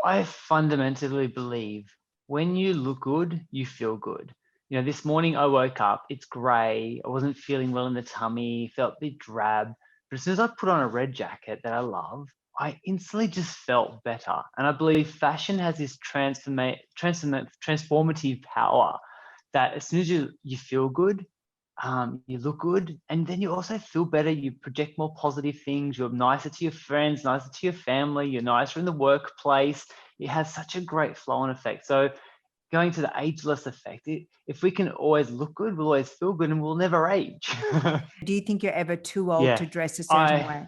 I fundamentally believe when you look good, you feel good. This morning I woke up, it's grey, I wasn't feeling well in the tummy, felt a bit drab. But as soon as I put on a red jacket that I love, I instantly just felt better. And I believe fashion has this transformative power that as soon as you feel good, you look good, and then you also feel better. You project more positive things. You're nicer to your friends, nicer to your family. You're nicer in the workplace. It has such a great flow-on effect. So going to the ageless effect, if we can always look good, we'll always feel good, and we'll never age. Do you think you're ever too old Yeah, to dress a certain way?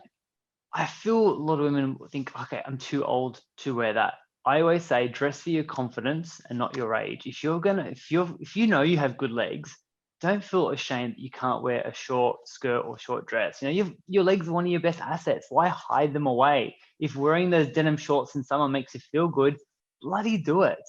I feel a lot of women think, okay, I'm too old to wear that. I always say, dress for your confidence and not your age. If you know you have good legs, don't feel ashamed that you can't wear a short skirt or short dress. Your legs are one of your best assets. Why hide them away? If wearing those denim shorts in summer makes you feel good, bloody do it.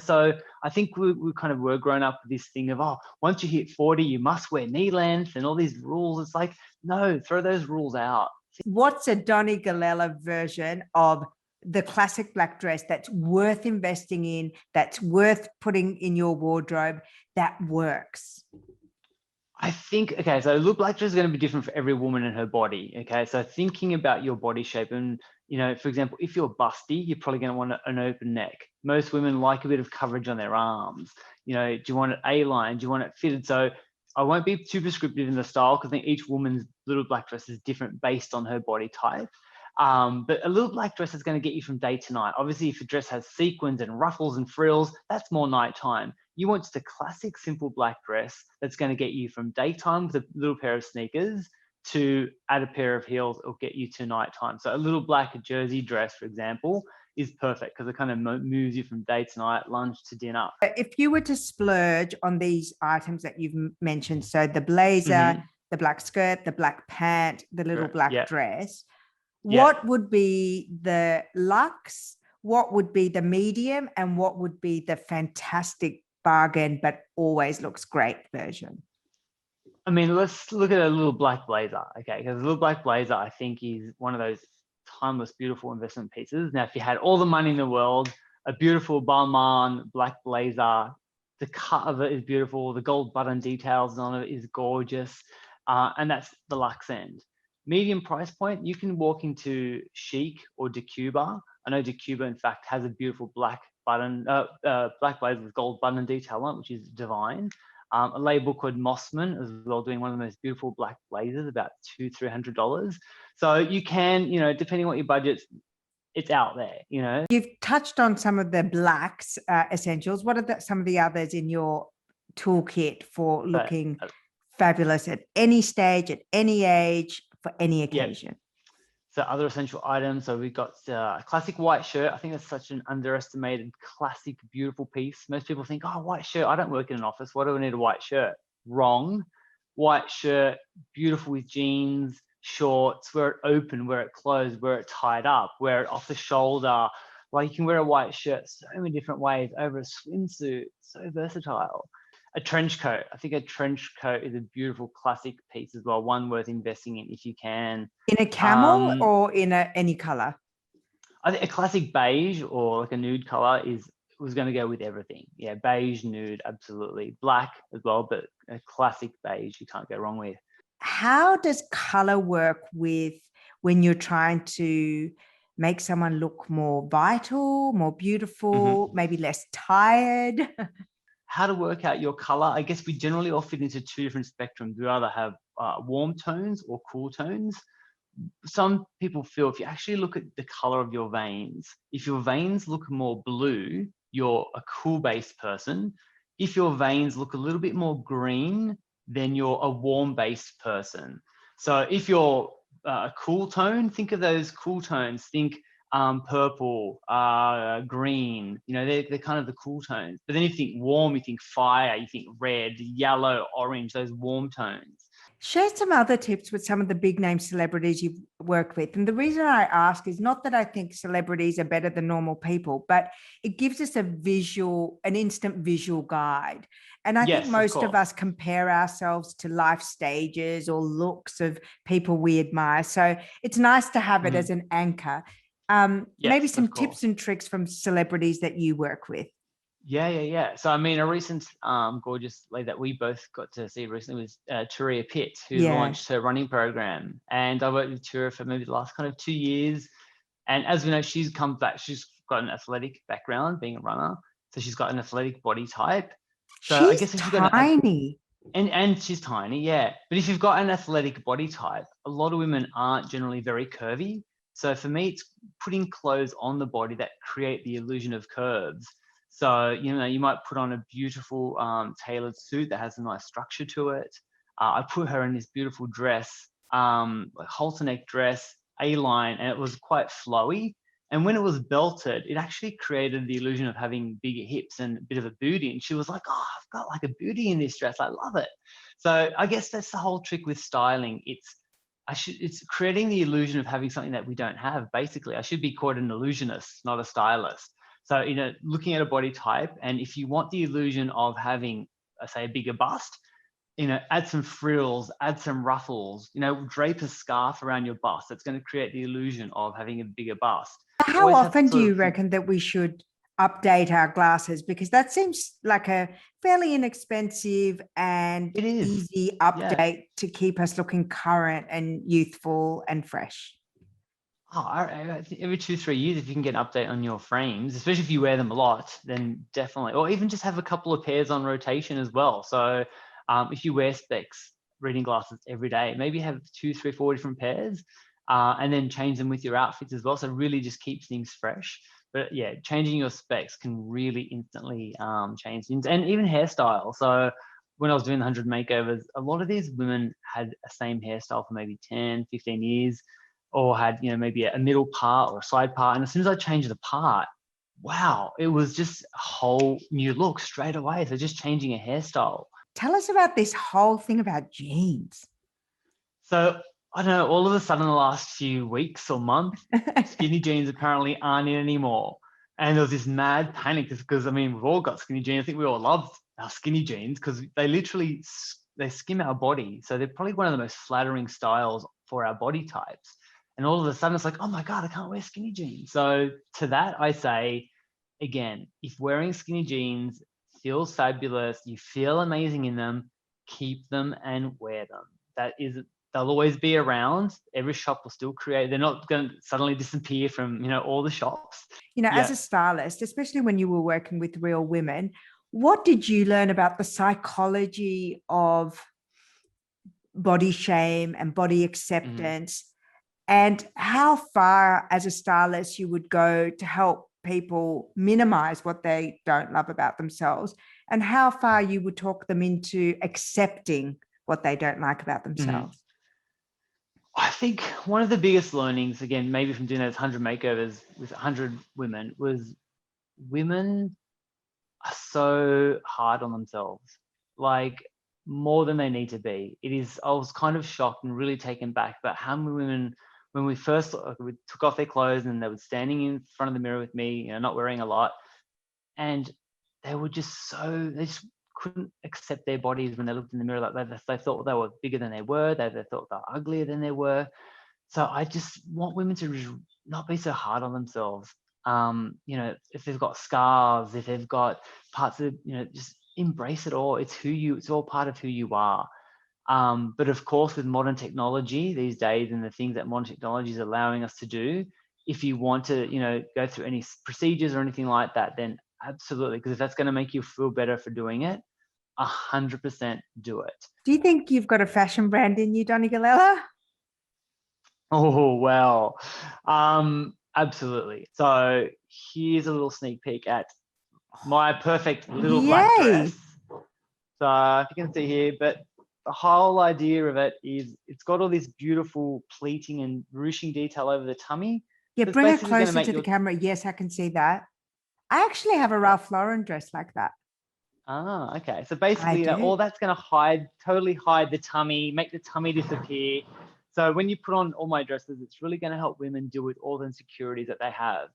So I think we kind of were grown up with this thing of, oh, once you hit 40, you must wear knee length and all these rules. It's like, no, throw those rules out. What's a Donny Galella version of the classic black dress that's worth investing in, that's worth putting in your wardrobe, that works? I think, okay, so look black dress is going to be different for every woman and her body. Okay, so thinking about your body shape and, for example, if you're busty, you're probably going to want an open neck. Most women like a bit of coverage on their arms. Do you want it A-line? Do you want it fitted? So I won't be too prescriptive in the style because I think each woman's little black dress is different based on her body type. But a little black dress is going to get you from day to night. Obviously, if a dress has sequins and ruffles and frills, that's more nighttime. You want just a classic, simple black dress that's going to get you from daytime with a little pair of sneakers to add a pair of heels or get you to nighttime. So a little black jersey dress, for example, is perfect because it kind of moves you from day to night, lunch to dinner. If you were to splurge on these items that you've mentioned, so the blazer, the black skirt, the black pant, the little black dress, what would be the luxe, what would be the medium, and what would be the fantastic bargain but always looks great version? I mean, let's look at a little black blazer, okay? Because a little black blazer, I think, is one of those timeless, beautiful investment pieces. Now, if you had all the money in the world, a beautiful Balmain black blazer, the cut of it is beautiful, the gold button details on it is gorgeous, and that's the luxe end. Medium price point, you can walk into Chic or Decuba. I know Decuba, in fact, has a beautiful black black blazer with gold button detail on it, which is divine. A label called Mossman as well, doing one of the most beautiful black blazers, about $200-300. So you can, depending on what your budget's, it's out there. You've touched on some of the blacks essentials. What are some of the others in your toolkit for looking fabulous at any stage, at any age, for any occasion? So other essential items. So we've got a classic white shirt. I think that's such an underestimated classic, beautiful piece. Most people think, oh, white shirt. I don't work in an office. Why do I need a white shirt? Wrong. White shirt, beautiful with jeans, shorts, wear it open, wear it closed, wear it tied up, wear it off the shoulder. Like, you can wear a white shirt so many different ways over a swimsuit. So versatile. A trench coat. I think a trench coat is a beautiful classic piece as well, one worth investing in if you can. In a camel or in any color? I think a classic beige or like a nude color was going to go with everything. Yeah, beige, nude, absolutely. Black as well, but a classic beige you can't go wrong with. How does color work with when you're trying to make someone look more vital, more beautiful, maybe less tired? How to work out your color? I guess we generally all fit into two different spectrums. We either have warm tones or cool tones. Some people feel if you actually look at the color of your veins, if your veins look more blue, you're a cool based person. If your veins look a little bit more green, then you're a warm based person. So if you're a cool tone, think of those cool tones. Think purple, green, they're kind of the cool tones. But then you think warm, you think fire, you think red, yellow, orange, those warm tones. Share some other tips with some of the big name celebrities you've worked with. And the reason I ask is not that I think celebrities are better than normal people, but it gives us an instant visual guide. And I think most of us compare ourselves to life stages or looks of people we admire. So it's nice to have it as an anchor. maybe Yes, some of course. tips and tricks from celebrities that you work with. Yeah. So I mean, a recent gorgeous lady that we both got to see recently was Turia Pitt, who Yeah. launched her running program. And I worked with Turia for maybe the last kind of 2 years. And as we know, she's come back. She's got an athletic background, being a runner, so she's got an athletic body type. So I She's guess if you've got tiny. and she's tiny, yeah. But if you've got an athletic body type, a lot of women aren't generally very curvy. So for me, it's putting clothes on the body that create the illusion of curves. So, you know, you might put on a beautiful tailored suit that has a nice structure to it. I put her in this beautiful dress, like halter neck dress, A-line, and it was quite flowy. And when it was belted, it actually created the illusion of having bigger hips and a bit of a booty. And she was like, oh, I've got like a booty in this dress. I love it. So I guess that's the whole trick with styling. It's creating the illusion of having something that we don't have. Basically, I should be called an illusionist, not a stylist. So, you know, looking at a body type, and if you want the illusion of having, say, a bigger bust, you know, add some frills, add some ruffles, you know, drape a scarf around your bust. That's going to create the illusion of having a bigger bust. How Always have often do sort you of think, reckon that we should update our glasses? Because that seems like a fairly inexpensive and it is, easy yeah. update to keep us looking current and youthful and fresh. Oh, I think every 2-3 years, if you can get an update on your frames, especially if you wear them a lot, then definitely, or even just have a couple of pairs on rotation as well. So if you wear specs, reading glasses every day, maybe have 2, 3, 4 different pairs, and then change them with your outfits as well. So really just keep things fresh. But yeah, changing your specs can really instantly change things, and even hairstyle. So when I was doing the 100 makeovers, a lot of these women had a same hairstyle for maybe 10, 15 years, or had, you know, maybe a middle part or a side part. And as soon as I changed the part, wow, it was just a whole new look straight away. So just changing a hairstyle. Tell us about this whole thing about jeans. So I don't know, all of a sudden the last few weeks or months, skinny jeans apparently aren't in anymore. And there was this mad panic because, I mean, we've all got skinny jeans. I think we all love our skinny jeans because they literally, they skim our body. So they're probably one of the most flattering styles for our body types. And all of a sudden it's like, oh my God, I can't wear skinny jeans. So to that, I say, again, if wearing skinny jeans feels fabulous, you feel amazing in them, keep them and wear them. They'll always be around. Every shop will still create, they're not going to suddenly disappear from, you know, all the shops. You know, as a stylist, especially when you were working with real women, what did you learn about the psychology of body shame and body acceptance? And how far as a stylist you would go to help people minimize what they don't love about themselves, and how far you would talk them into accepting what they don't like about themselves? I think one of the biggest learnings, again, maybe from doing those 100 makeovers with 100 women, was women are so hard on themselves, like more than they need to be. I was kind of shocked and really taken back about how many women, when we took off their clothes and they were standing in front of the mirror with me, you know, not wearing a lot, and they were they just couldn't accept their bodies when they looked in the mirror. Like they thought they were bigger than they were. They thought they were uglier than they were. So I just want women to just not be so hard on themselves. You know, if they've got scars, if they've got parts of, you know, just embrace it all. It's all part of who you are. But of course, with modern technology these days and the things that modern technology is allowing us to do, if you want to, you know, go through any procedures or anything like that, then absolutely, because if that's going to make you feel better for doing it, 100% do it. Do you think you've got a fashion brand in you, Donny Galella? Oh, well, absolutely. So here's a little sneak peek at my perfect little black dress. So if you can see here, but the whole idea of it is it's got all this beautiful pleating and ruching detail over the tummy. Yeah, bring it closer to the camera. Yes, I can see that. I actually have a Ralph Lauren dress like that. Ah, okay. So basically, all that's going to totally hide the tummy, make the tummy disappear. So when you put on all my dresses, it's really going to help women deal with all the insecurities that they have.